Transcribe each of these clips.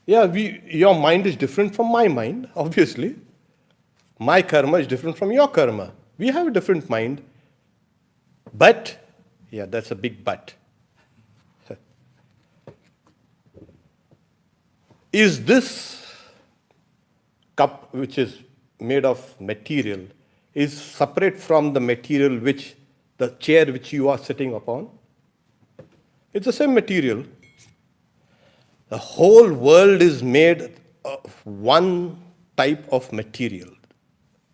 Yeah, your mind is different from my mind, obviously. My karma is different from your karma. We have a different mind. But, yeah, that's a big but. Is this cup, which is made of material, is separate from the material which, the chair which you are sitting upon? It's the same material. The whole world is made of one type of material.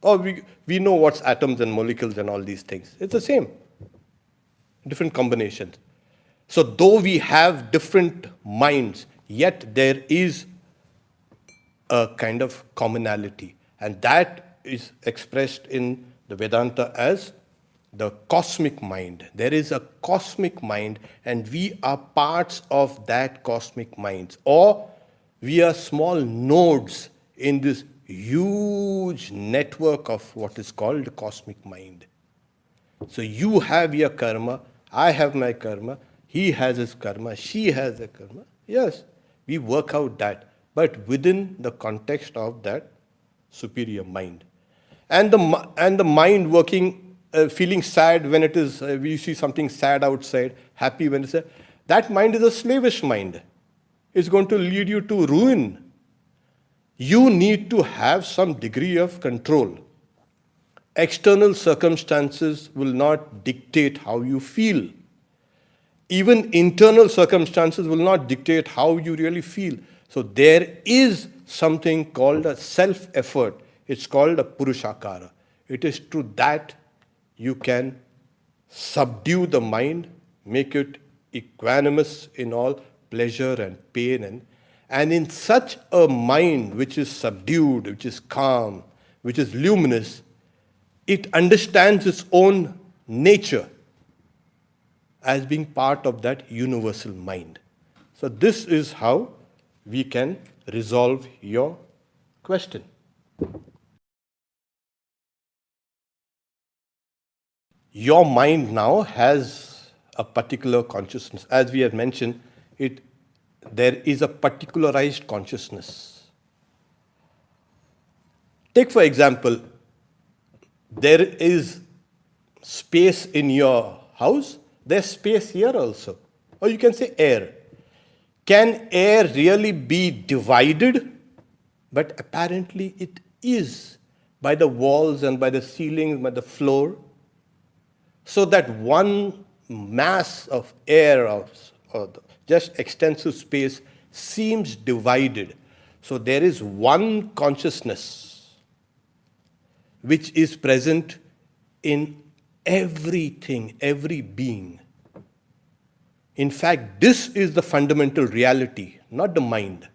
Or we know what's atoms and molecules and all these things. It's the same, different combinations. So though we have different minds, yet there is a kind of commonality. And that is expressed in the Vedanta as the cosmic mind. There is a cosmic mind, and we are parts of that cosmic mind. Or we are small nodes in this huge network of what is called the cosmic mind. So you have your karma, I have my karma, he has his karma, she has her karma. Yes, we work out that, but within the context of that superior mind. And the mind working, feeling sad when it is, we see something sad outside, happy when it's that mind is a slavish mind. It's going to lead you to ruin. You need to have some degree of control. External circumstances will not dictate how you feel. Even internal circumstances will not dictate how you really feel. So there is something called a self-effort. It's called a purushakara. It is through that you can subdue the mind, make it equanimous in all pleasure and pain. And in such a mind which is subdued, which is calm, which is luminous, it understands its own nature as being part of that universal mind. So this is how we can resolve your question. Your mind now has a particular consciousness. As we have mentioned, there is a particularized consciousness. Take, for example, there is space in your house, there's space here also. Or you can say air. Can air really be divided? But apparently it is by the walls and by the ceiling, by the floor. So that one mass of air or just extensive space seems divided. So there is one consciousness which is present in everything, every being. In fact, this is the fundamental reality, not the mind.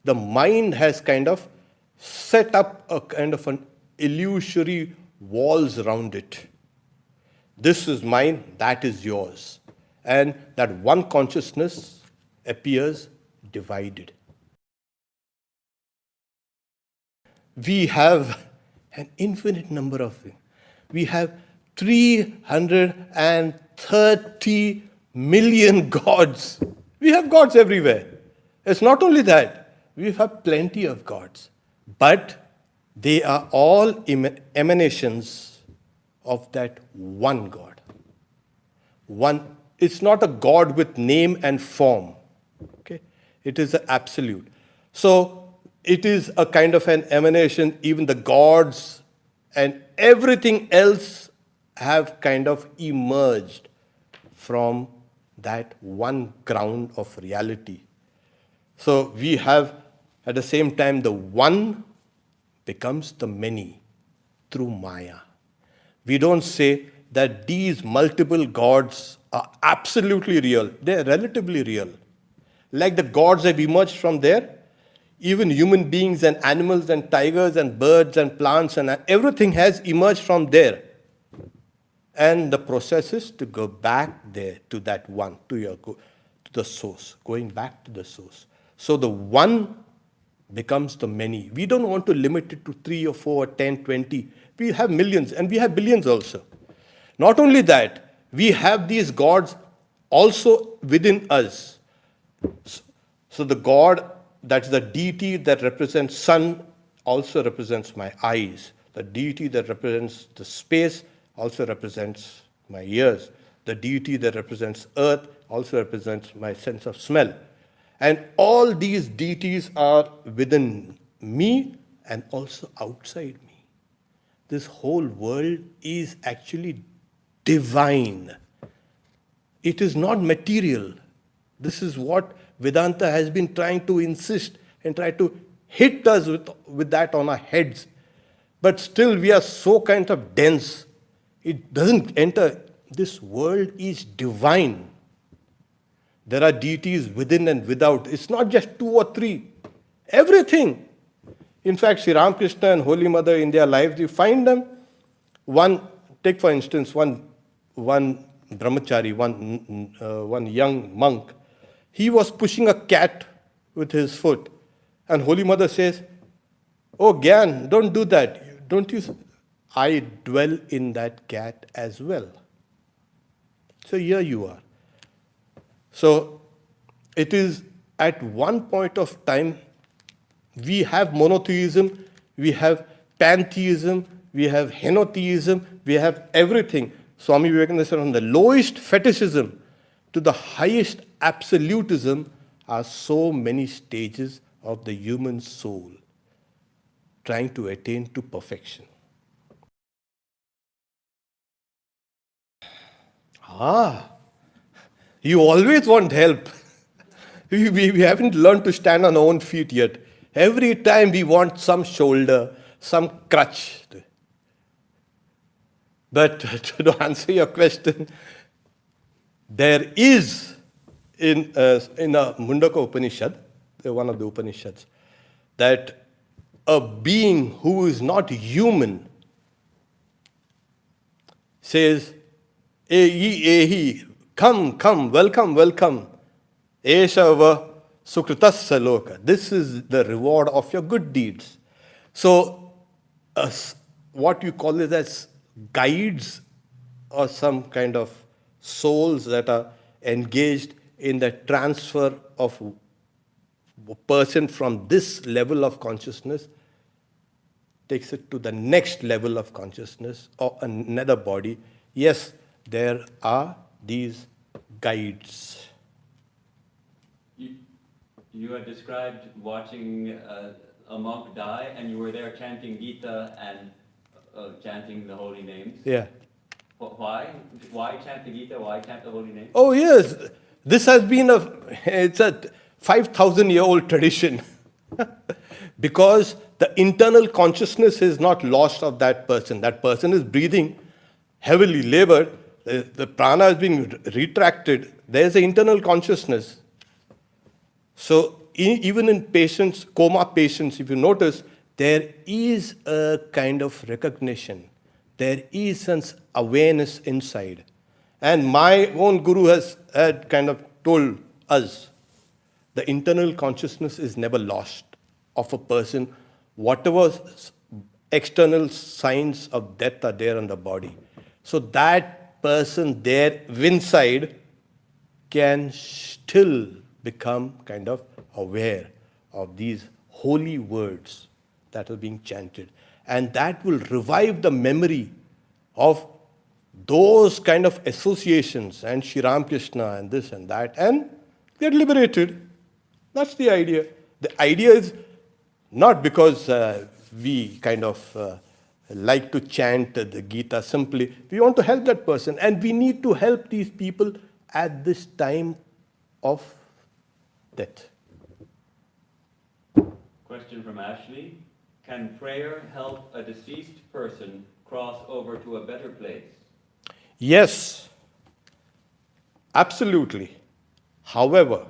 The mind has kind of set up a kind of an illusory walls around it. This is mine, that is yours. And that one consciousness appears divided. We have an infinite number of things. We have 330 million gods. We have gods everywhere. It's not only that, we have plenty of gods. But they are all emanations of that one God. One, it's not a God with name and form. Okay? It is an absolute. So it is a kind of an emanation, even the gods and everything else have kind of emerged from that one ground of reality. So we have, at the same time, the one becomes the many through Maya. We don't say that these multiple gods are absolutely real. They're relatively real. Like the gods have emerged from there, even human beings and animals and tigers and birds and plants and everything has emerged from there. And the process is to go back there to that one, to the source, going back to the source. So the one becomes the many. We don't want to limit it to 3 or 4 or 10, 20. We have millions and we have billions also. Not only that, we have these gods also within us. So the God That's the deity that represents sun also represents my eyes. The deity that represents the space also represents my ears. The deity that represents earth also represents my sense of smell. And all these deities are within me and also outside me. This whole world is actually divine. It is not material. This is what Vedanta has been trying to insist and try to hit us with that on our heads. But still we are so kind of dense. It doesn't enter. This world is divine. There are deities within and without. It's not just 2 or 3. Everything. In fact, Sri Ramakrishna and Holy Mother in their lives, you find them. Take for instance, one brahmachari, one young monk. He was pushing a cat with his foot. And Holy Mother says, "Oh, Gyan, don't do that. Don't you? I dwell in that cat as well." So here you are. So it is at one point of time, we have monotheism, we have pantheism, we have henotheism, we have everything. Swami Vivekananda said, from the lowest fetishism to the highest absolutism are so many stages of the human soul trying to attain to perfection. You always want help. We haven't learned to stand on our own feet yet. Every time we want some shoulder, some crutch. But to answer your question, there is in a Mundaka Upanishad, one of the Upanishads, that a being who is not human says, "Ehi, ehi, come, welcome. Eshava sukritasya loka." This is the reward of your good deeds. So, what you call it as guides or some kind of souls that are engaged in the transfer of a person from this level of consciousness takes it to the next level of consciousness or another body. Yes, there are these guides. You had described watching a monk die, and you were there chanting Gita and chanting the holy names. Yeah. Why? Why chant the Gita? Why chant the holy names? Oh yes, this has been it's a 5,000-year-old tradition. Because the internal consciousness is not lost of that person. That person is breathing, heavily labored, the prana is being retracted. There is an internal consciousness. So even in patients, coma patients, if you notice, there is a kind of recognition. There is an awareness inside. And my own guru had kind of told us, the internal consciousness is never lost of a person. Whatever external signs of death are there on the body. So that person there inside can still become kind of aware of these holy words that are being chanted. And that will revive the memory of those kind of associations and Sri Ramakrishna and this and that and get liberated. That's the idea. The idea is not because we kind of like to chant the Gita simply. We want to help that person, and we need to help these people at this time of death. Question from Ashley. Can prayer help a deceased person cross over to a better place? Yes, absolutely. However,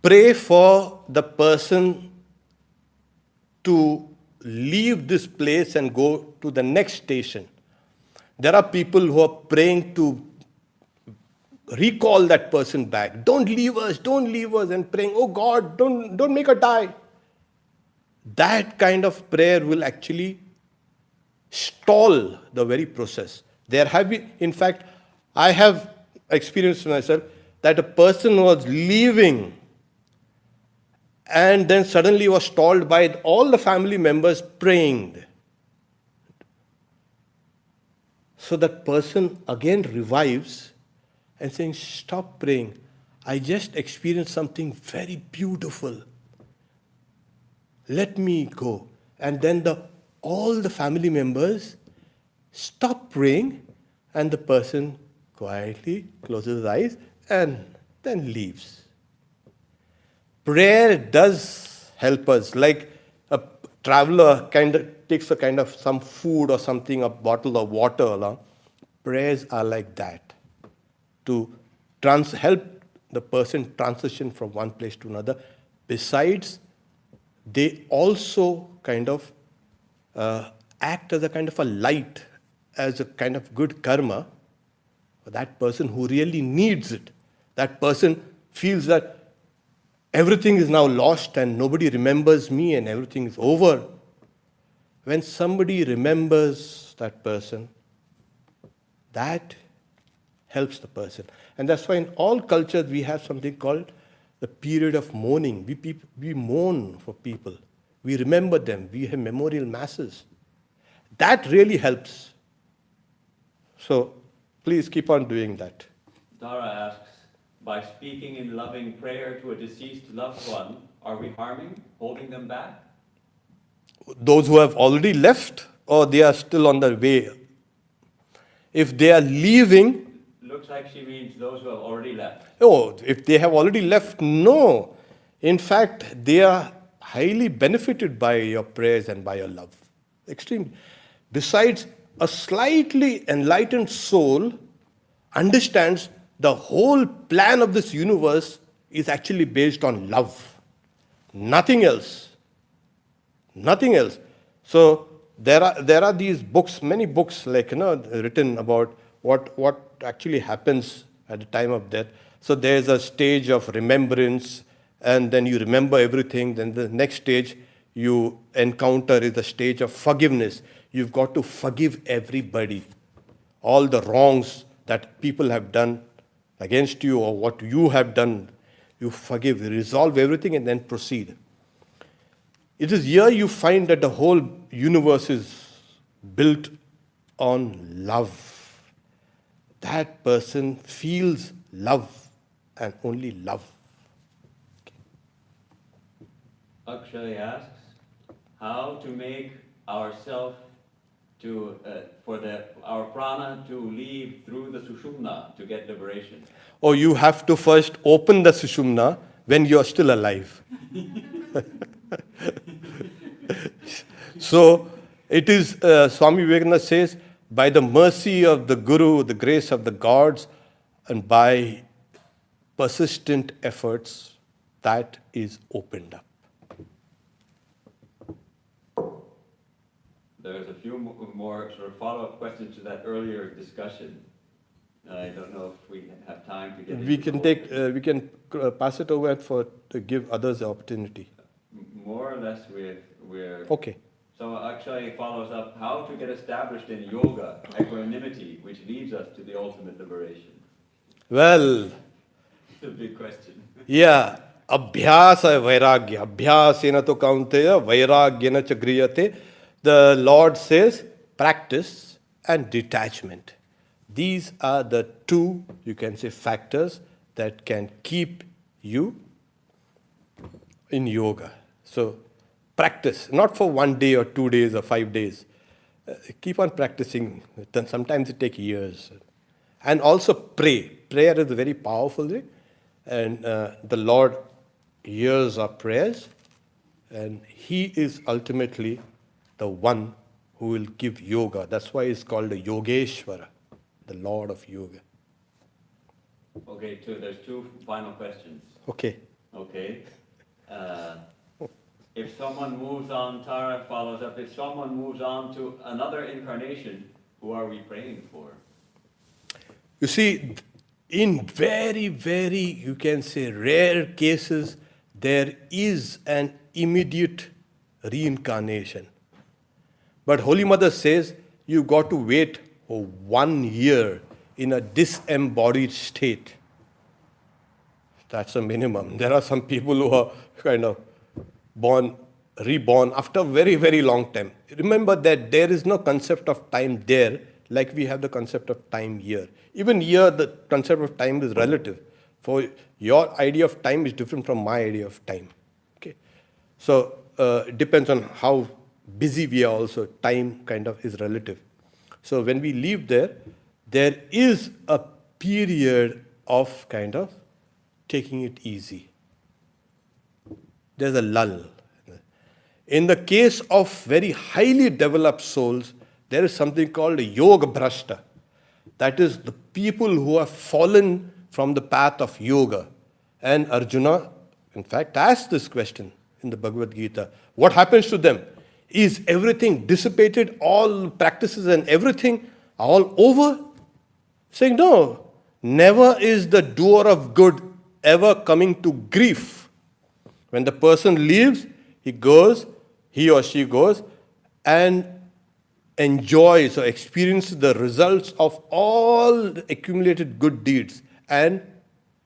pray for the person to leave this place and go to the next station. There are people who are praying to recall that person back. Don't leave us, and praying, "Oh God, don't make her die." That kind of prayer will actually stall the very process. There have been, in fact, I have experienced myself that a person was leaving and then suddenly was stalled by all the family members praying. So that person again revives and saying, stop praying. I just experienced something very beautiful. Let me go. And then all the family members stop praying, and the person quietly closes his eyes and then leaves. Prayer does help us, like a traveler kind of takes a kind of some food or something, a bottle of water along. Prayers are like that, to help the person transition from one place to another. Besides, they also kind of act as a kind of a light, as a kind of good karma for that person who really needs it. That person feels that everything is now lost and nobody remembers me and everything is over. When somebody remembers that person, that helps the person. And that's why in all cultures we have something called the period of mourning. We mourn for people. We remember them. We have memorial masses. That really helps. So please keep on doing that. Dara asks, by speaking in loving prayer to a deceased loved one, are we harming, holding them back? Those who have already left, or they are still on their way? If they are leaving, Looks like she means those who have already left. oh, if they have already left, no. In fact, they are highly benefited by your prayers and by your love. Extremely. Besides, a slightly enlightened soul understands the whole plan of this universe is actually based on love. Nothing else. Nothing else. So there are these books, many books written about what actually happens at the time of death. So there's a stage of remembrance, and then you remember everything. Then the next stage you encounter is the stage of forgiveness. You've got to forgive everybody. All the wrongs that people have done against you or what you have done, you forgive, resolve everything and then proceed. It is here you find that the whole universe is built on love. That person feels love and only love. Akshay asks, how to make ourself our prana to leave through the sushumna to get liberation? Oh, you have to first open the sushumna when you are still alive. So it is, Swami Vivekananda says, by the mercy of the Guru, the grace of the gods, and by persistent efforts, that is opened up. There's a few more sort of follow-up questions to that earlier discussion. I don't know if we have time to get into We can pass it over to give others the opportunity. More or less we're Okay. So Akshay follows up, how to get established in yoga, equanimity, which leads us to the ultimate liberation. Well, It's a big question. yeah, abhyasa vairagya. Abhyasena to kaunteya, vairagyena cha griyate. The Lord says practice and detachment. These are the two, you can say, factors that can keep you in yoga. So practice, not for 1 day or 2 days or 5 days. Keep on practicing. Sometimes it takes years. And also pray. Prayer is a very powerful thing. And the Lord hears our prayers. And He is ultimately the one who will give yoga. That's why it's called the Yogeshwara, the Lord of Yoga. Okay, there's two final questions. Okay. Okay. If someone moves on, Tara follows up, if someone moves on to another incarnation, who are we praying for? You see, in very, very, you can say, rare cases, there is an immediate reincarnation. But Holy Mother says you've got to wait for 1 year in a disembodied state. That's a minimum. There are some people who are kind of born, reborn after a very, very long time. Remember that there is no concept of time there like we have the concept of time here. Even here, the concept of time is relative. For your idea of time is different from my idea of time. Okay, so it depends on how busy we are. Also, time kind of is relative. So when we leave there, there is a period of kind of taking it easy. There's a lull. In the case of very highly developed souls, there is something called a yoga brashta. That is the people who have fallen from the path of yoga. And Arjuna, in fact, asked this question in the Bhagavad Gita. What happens to them? Is everything dissipated, all practices and everything all over? Saying, no, never is the doer of good ever coming to grief. When the person leaves, he or she goes and enjoys or experiences the results of all the accumulated good deeds, and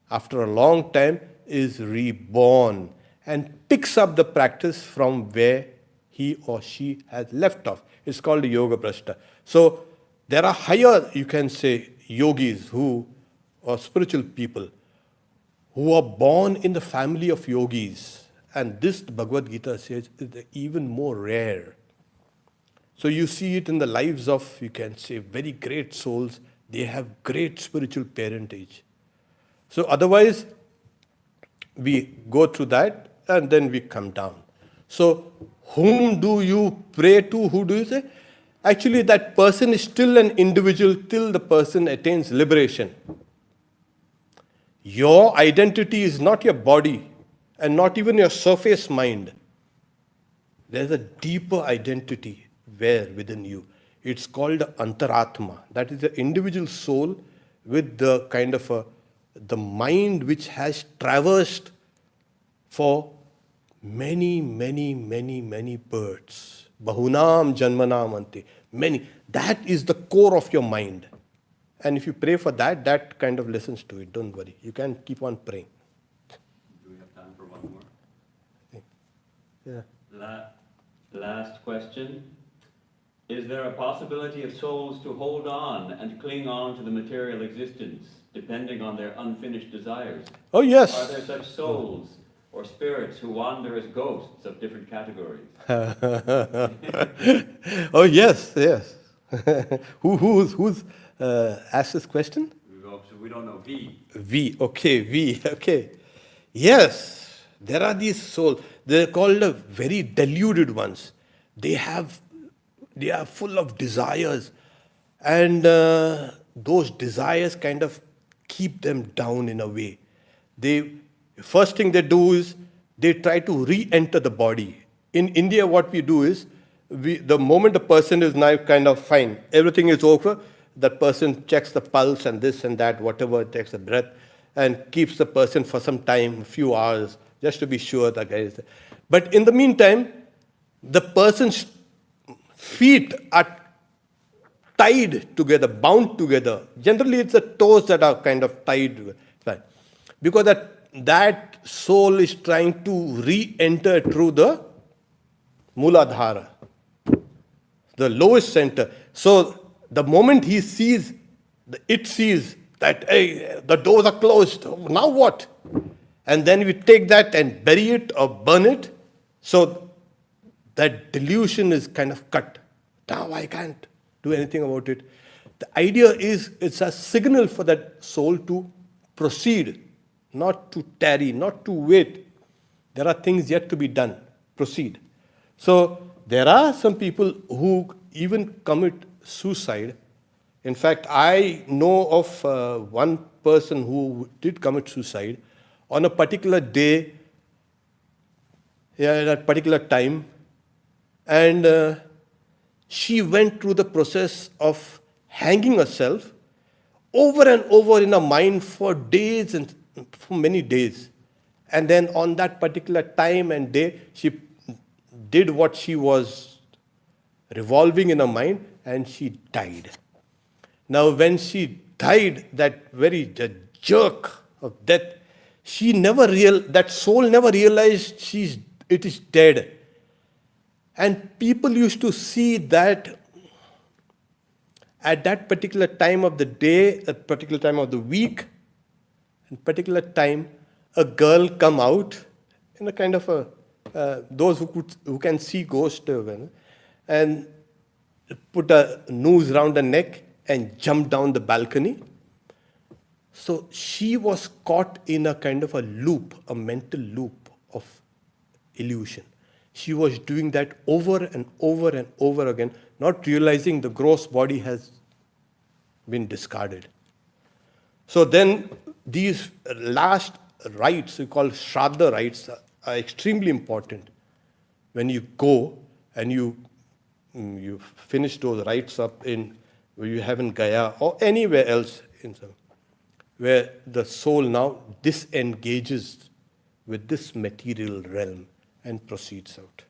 after a long time is reborn and picks up the practice from where he or she has left off. It's called a yoga brashta. So there are higher, you can say, yogis or spiritual people who are born in the family of yogis. And this, the Bhagavad Gita says, is even more rare. So you see it in the lives of, you can say, very great souls. They have great spiritual parentage. So otherwise, we go through that and then we come down. So whom do you pray to? Who do you say? Actually, that person is still an individual till the person attains liberation. Your identity is not your body and not even your surface mind. There's a deeper identity within you. It's called antaratma. That is the individual soul with the kind of the mind which has traversed for many, many, many, many births. Bahunam janmanam ante. Many. That is the core of your mind. And if you pray for that, that kind of listens to it. Don't worry. You can keep on praying. Do we have time for one more? Yeah. Last question. Is there a possibility of souls to hold on and cling on to the material existence, depending on their unfinished desires? Oh, yes. Are there such souls or spirits who wander as ghosts of different categories? Oh, yes, yes. Who's asked this question? We don't know. V, okay. Yes, there are these souls. They're called the very deluded ones. They are full of desires, and those desires kind of keep them down in a way. First thing they do is they try to re-enter the body. In India, what we do is, the moment a person is now kind of fine, everything is over, that person checks the pulse and this and that, whatever, takes a breath, and keeps the person for some time, a few hours, just to be sure the guy is there. But in the meantime, the person's feet are tied together, bound together. Generally, it's the toes that are kind of tied. Because that soul is trying to re-enter through the Muladhara, the lowest center. So the moment it sees that, hey, the doors are closed, now what? And then we take that and bury it or burn it. So that delusion is kind of cut. Now I can't do anything about it. The idea is it's a signal for that soul to proceed, not to tarry, not to wait. There are things yet to be done. Proceed. So there are some people who even commit suicide. In fact, I know of one person who did commit suicide on a particular day, at a particular time, and she went through the process of hanging herself over and over in her mind for days and for many days. And then on that particular time and day, she did what she was revolving in her mind, and she died. Now, when she died, that very jerk of death, that soul never realized she's it is dead. And people used to see that at that particular time of the day, a particular time of the week, and particular time, a girl come out in a kind of a those who can see ghost, and put a noose around her neck and jump down the balcony. So she was caught in a kind of a loop, a mental loop of illusion. She was doing that over and over and over again, not realizing the gross body has been discarded. So then these last rites, we call Shraddha rites, are extremely important. When you go and you finish those rites up in where you have in Gaya or anywhere else where the soul now disengages with this material realm and proceeds out.